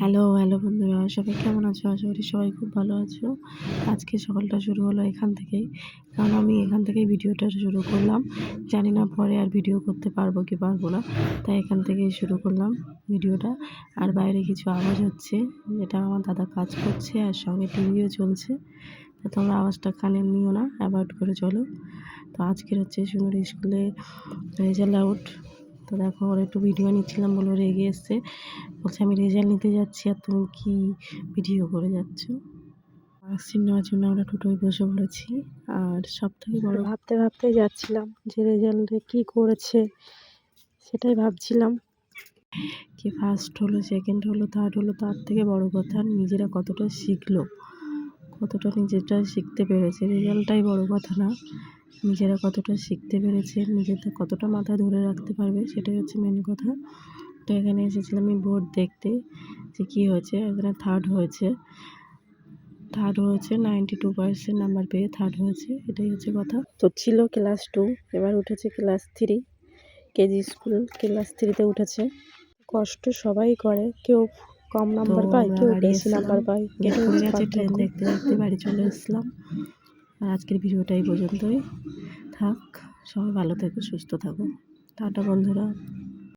Hello বন্ধুরা, সবাই কেমন আছো? আশা করি সবাই খুব ভালো আছো। আজকে সকালটা শুরু হলো এখান থেকেই, কারণ আমি এখান থেকেই ভিডিওটা শুরু করলাম। জানি না পরে আর ভিডিও করতে পারবো কি পারবো না, তাই এখান থেকেই শুরু করলাম ভিডিওটা। আর বাইরে কিছু আওয়াজ হচ্ছে, যেটা আমার দাদা কাজ করছে আর সঙ্গে টিভিও চলছে। তো তোমরা আওয়াজটা কানে নিও না, অ্যাভয়েড করে চলো। তো আজকের হচ্ছে সুন্দর স্কুলে রেজাল্ট আউট। তো দেখো, ওর একটু ভিডিও নিচ্ছিলাম বলে রেগে এসছে, বলছে আমি রেজাল্ট নিতে যাচ্ছি আর তুমি কি ভিডিও করে যাচ্ছ। মার্কশিট নেওয়ার জন্য আমরা টোটোয় বসে পড়েছি। আর সব থেকে বড় ভাবতে যাচ্ছিলাম যে রেজাল্টে কি করেছে, সেটাই ভাবছিলাম। কি ফার্স্ট হলো, সেকেন্ড হলো, থার্ড হলো, তার থেকে বড় কথা নিজেরা কতটা শিখলো, কতটা নিজেটা শিখতে পেরেছে। রেজাল্টটাই বড় কথা না, নিজেরা কতটা শিখতে পেরেছে, নিজেদের কতটা মাথায় ধরে রাখতে পারবে, সেটাই হচ্ছে মেন কথা। তো এখানে এসেছিলাম আমি বোর্ড দেখতে যে কী হয়েছে। এখানে থার্ড হয়েছে 92% নাম্বার পেয়ে থার্ড হয়েছে, এটাই হচ্ছে কথা। তো ছিল ক্লাস 2, এবার উঠেছে ক্লাস 3, কেজি স্কুল ক্লাস 3-তে উঠেছে। কষ্ট সবাই করে, কেউ কম নাম্বার পায়, কেউ বেশি নাম্বার পায়, এটা হচ্ছে ট্রেন দেখতে দেখতে বাড়ি চলে এসলাম। আর আজকের ভিডিওটা এই পর্যন্তই থাক। সবাই ভালো থেকো, সুস্থ থাকো। টাটা বন্ধুরা।